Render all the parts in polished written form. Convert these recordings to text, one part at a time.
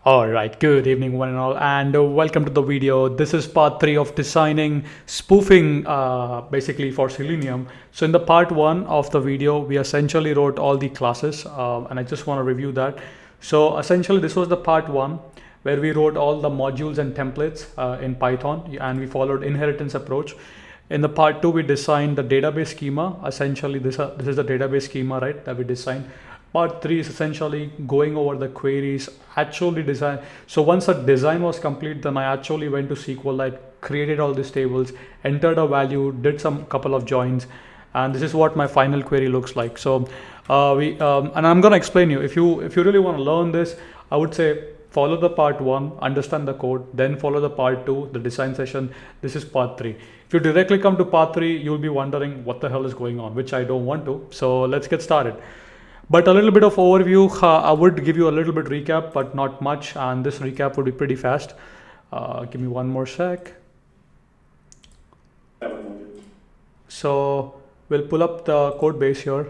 All right, good evening, one and all, and welcome to the video. This is part 3 of designing spoofing basically for Selenium. So, in the part 1 of the video, we essentially wrote all the classes, and I just want to review that. So, essentially, this was the part 1 where we wrote all the modules and templates in Python, and we followed inheritance approach. In the part 2, we designed the database schema. Essentially, this is the database schema, right, that we designed. Part 3 is essentially going over the queries, actually design. So once the design was complete, then I actually went to Sqlite3, created all these tables, entered a value, did some couple of joins, and this is what my final query looks like. So and I'm going to explain you. If you really want to learn this, I would say follow the part 1, understand the code, then follow the part 2, the design session. This is part 3. If you directly come to part 3, you'll be wondering what the hell is going on, which I don't want to. So let's get started. But a little bit of overview, I would give you a little bit recap, but not much. And this recap would be pretty fast. Give me one more sec. So we'll pull up the code base here.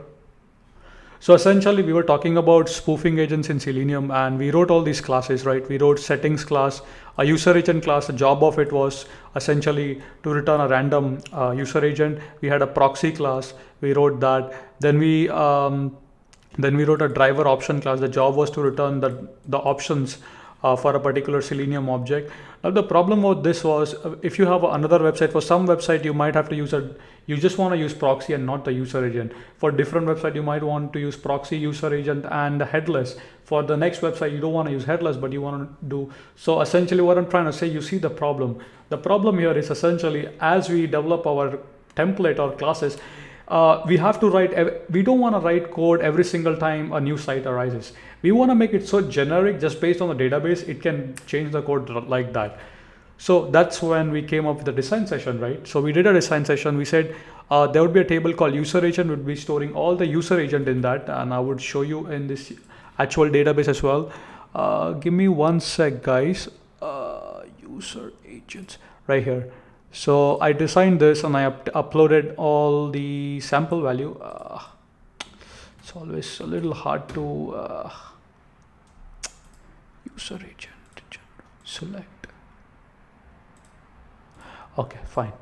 So essentially we were talking about spoofing agents in Selenium, and we wrote all these classes, right? We wrote settings class, a user agent class. The job of it was essentially to return a random user agent. We had a proxy class. We wrote that. Then we wrote a driver option class. The job was to return the options for a particular Selenium object. Now the problem with this was, if you have another website, for some website you might have to use you just want to use proxy and not the user agent. For different website you might want to use proxy, user agent, and headless. For the next website you don't want to use headless, but you want to do. So essentially what I'm trying to say, you see the problem. The problem here is essentially, as we develop our template or classes, we have to write, we don't want to write code every single time a new site arises. We want to make it so generic, just based on the database, it can change the code like that. So that's when we came up with the design session, right? So we did a design session. We said there would be a table called user agent, would be storing all the user agent in that. And I would show you in this actual database as well. Give me one sec, guys. User agents right here. So I designed this and I uploaded all the sample value. It's always a little hard to user agent select. Okay, fine.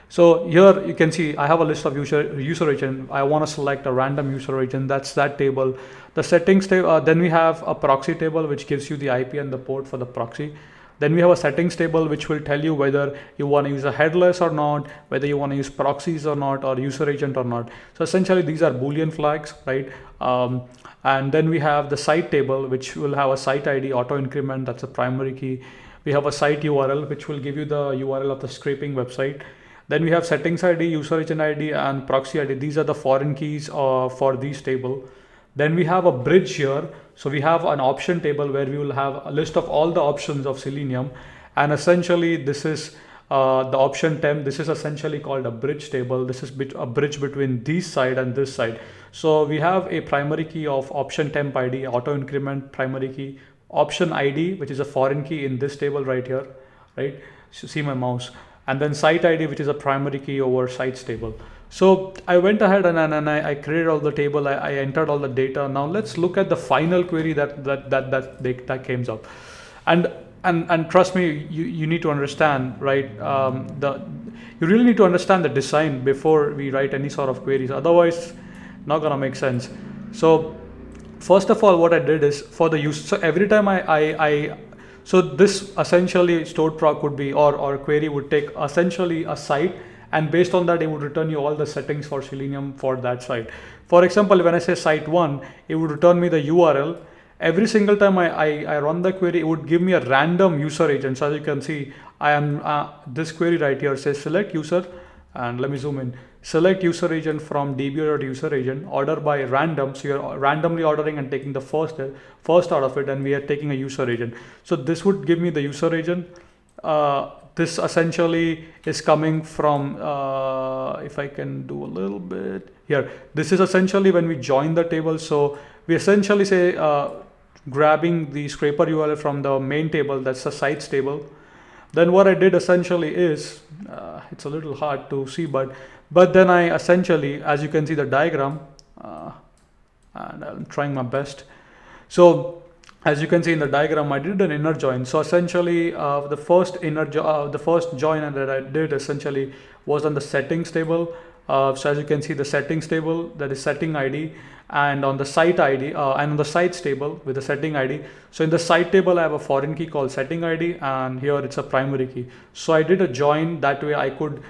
So here you can see I have a list of user agent. I want to select a random user agent. That's that table. The settings table. Then we have a proxy table which gives you the IP and the port for the proxy. Then we have a settings table which will tell you whether you want to use a headless or not, whether you want to use proxies or not, or user agent or not. So essentially these are Boolean flags, right? And then we have the site table which will have a site ID, auto increment, that's a primary key. We have a site URL which will give you the URL of the scraping website. Then we have settings ID, user agent ID, and proxy ID. These are the foreign keys for these table. Then we have a bridge here. So we have an option table where we will have a list of all the options of Selenium. And essentially this is the option temp. This is essentially called a bridge table. This is a bridge between this side and this side. So we have a primary key of option temp ID, auto increment primary key, option ID, which is a foreign key in this table right here, right? So see my mouse. And then site ID, which is a primary key over sites table. So I went ahead and I created all the table. I entered all the data. Now let's look at the final query that came up. And trust me, you need to understand, right? You really need to understand the design before we write any sort of queries. Otherwise, not gonna make sense. So first of all, what I did is for the use. So every time so this essentially stored proc would be, or query would take essentially a site, and based on that it would return you all the settings for Selenium for that site. For example, when I say site 1, it would return me the URL. Every single time I run the query, it would give me a random user agent. So as you can see, I am this query right here says select user, and let me zoom in. Select user agent from db.user agent, order by random. So you're randomly ordering and taking the first out of it, and we are taking a user agent. So this would give me the user agent. This essentially is coming from, if I can do a little bit here, this is essentially when we join the table. So we essentially say grabbing the scraper URL from the main table, that's the sites table. Then what I did essentially is, it's a little hard to see, but then I essentially, as you can see the diagram, and I'm trying my best. So as you can see in the diagram, I did an inner join. So essentially, the first join that I did essentially was on the settings table. So as you can see, the settings table, that is setting ID, and on the site ID, and on the sites table with the setting ID. So in the site table, I have a foreign key called setting ID, and here it's a primary key. So I did a join, that way I could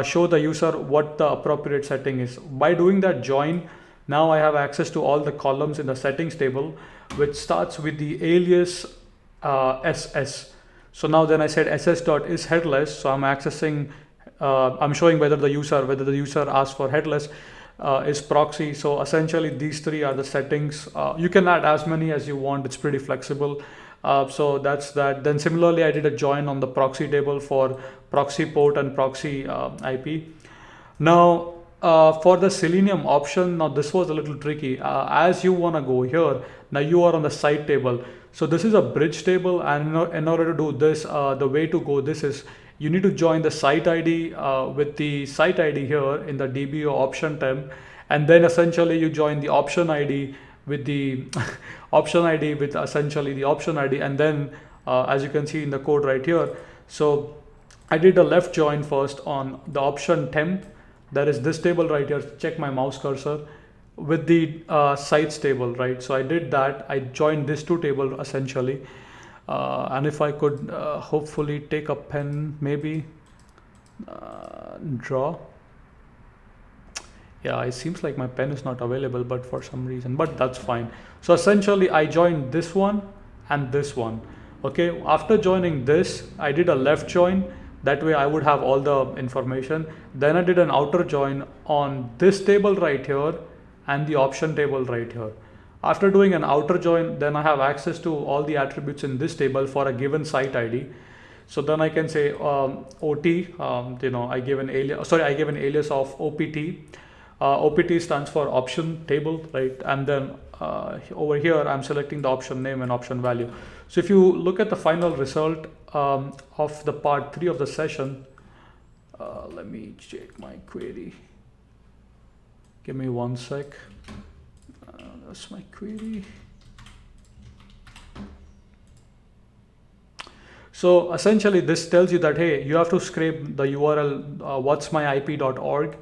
show the user what the appropriate setting is. By doing that join, now I have access to all the columns in the settings table, which starts with the alias SS. So now then I said ss dot is headless. So I'm accessing, I'm showing whether the user asks for headless is proxy. So essentially these three are the settings. You can add as many as you want. It's pretty flexible. So that's that. Then similarly, I did a join on the proxy table for proxy port and proxy IP. Now, for the Selenium option, now this was a little tricky. As you want to go here, now you are on the site table. So this is a bridge table, and in order to do this, the way to go this is you need to join the site ID with the site ID here in the DBO option tab, and then essentially you join the option ID with the option ID with essentially the option ID, and then as you can see in the code right here. So I did a left join first on the option temp, that is this table right here. Check my mouse cursor with the sites table, right? So I did that. I joined this two table essentially, and if I could hopefully take a pen, maybe draw. Yeah, it seems like my pen is not available, but for some reason, but that's fine. So essentially I joined this one and this one. Okay, after joining this, I did a left join. That way I would have all the information. Then I did an outer join on this table right here and the option table right here. After doing an outer join, then I have access to all the attributes in this table for a given site ID. So then I can say OT, I give an alias of OPT. OPT stands for option table, right? And then over here, I'm selecting the option name and option value. So if you look at the final result of the part 3 of the session, let me check my query. Give me one sec. That's my query. So essentially this tells you that, hey, you have to scrape the URL what'smyip.org.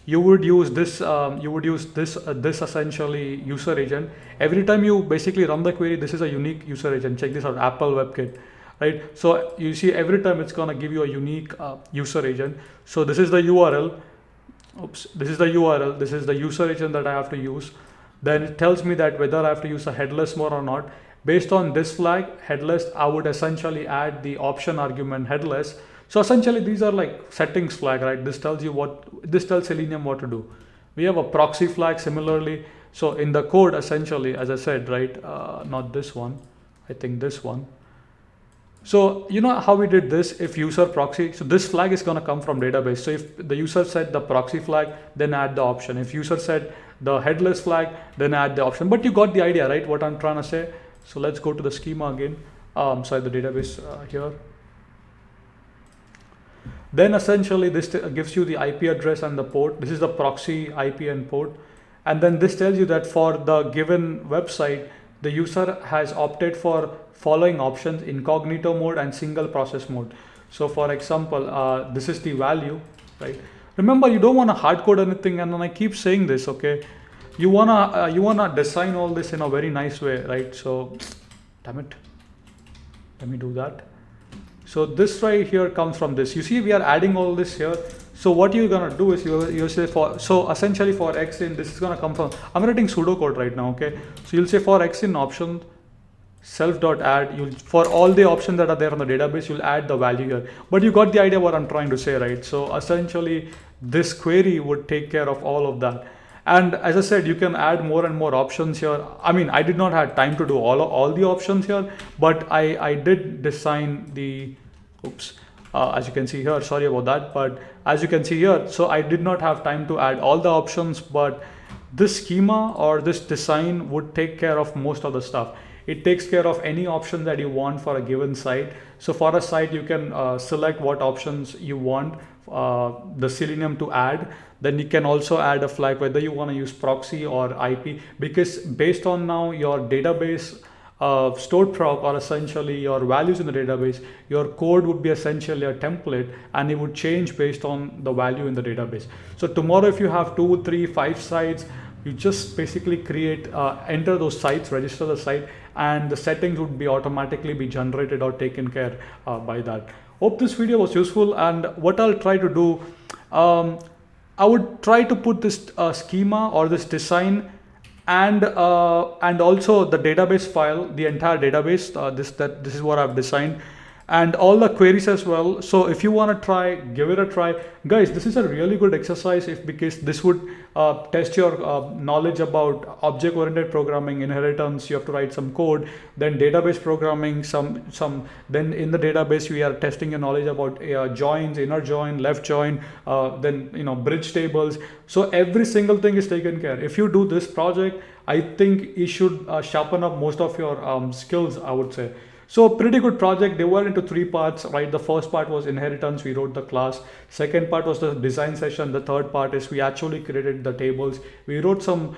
You would use this this essentially user agent. Every time you basically run the query, this is a unique user agent. Check this out, Apple WebKit, right? So you see every time it's gonna give you a unique user agent. So this is the URL. Oops, this is the URL. This is the user agent that I have to use. Then it tells me that whether I have to use a headless mode or not. Based on this flag, headless, I would essentially add the option argument headless. So essentially these are like settings flag, right? This tells Selenium what to do. We have a proxy flag similarly. So in the code, essentially, as I said, right, not this one, I think this one. So you know how we did this? If user proxy, so this flag is going to come from database. So if the user said the proxy flag, then add the option. If user said the headless flag, then add the option. But you got the idea, right? What I'm trying to say. So let's go to the schema again. Sorry, the database here. Then essentially this gives you the IP address and the port. This is the proxy IP and port. And then this tells you that for the given website, the user has opted for following options: incognito mode and single process mode. So for example, this is the value, right? Remember, you don't want to hard code anything. And then I keep saying this, okay? You wanna design all this in a very nice way, right? So, damn it, let me do that. So this right here comes from this. You see, we are adding all this here. So what you're gonna do is you say so essentially for X in, this is gonna come from, I'm writing pseudocode right now, okay? So you'll say for X in option self.add, for all the options that are there on the database, you'll add the value here. But you got the idea what I'm trying to say, right? So essentially this query would take care of all of that. And as I said, you can add more and more options here. I mean, I did not have time to do all the options here, but I did design the, as you can see here, sorry about that. But as you can see here, so I did not have time to add all the options, but this schema or this design would take care of most of the stuff. It takes care of any option that you want for a given site. So for a site, you can select what options you want the Selenium to add. Then you can also add a flag whether you want to use proxy or IP, because based on now your database stored proc or essentially your values in the database, your code would be essentially a template and it would change based on the value in the database. So tomorrow, if you have 2, 3, 5 sites, you just basically create, enter those sites, register the site, and the settings would be automatically be generated or taken care by that. Hope this video was useful, and what I'll try to do, I would try to put this schema or this design and also the database file, the entire database. This is what I've designed, and all the queries as well. So if you want to try, give it a try, guys. This is a really good exercise because this would test your knowledge about object-oriented programming, inheritance. You have to write some code, then database programming, then in the database we are testing your knowledge about joins, inner join, left join, then bridge tables. So every single thing is taken care. If you do this project, I think you should sharpen up most of your skills, I would say. So pretty good project. They were into 3 parts, right? The first part was inheritance. We wrote the class. Second part was the design session. The third part is we actually created the tables. We wrote some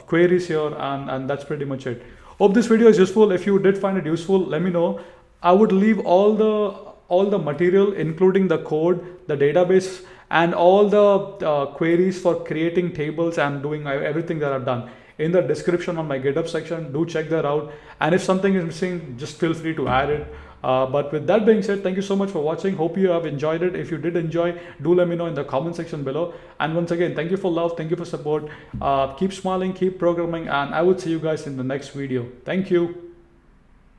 queries here, and that's pretty much it. Hope this video is useful. If you did find it useful, let me know. I would leave all the material, including the code, the database, and all the queries for creating tables and doing everything that I've done in the description on my GitHub section. Do check that out, and if something is missing, just feel free to add it. But with that being said, thank you so much for watching. Hope you have enjoyed it. If you did enjoy, do let me know in the comment section below. And once again, thank you for love, thank you for support. Keep smiling, keep programming, and I will see you guys in the next video. Thank you.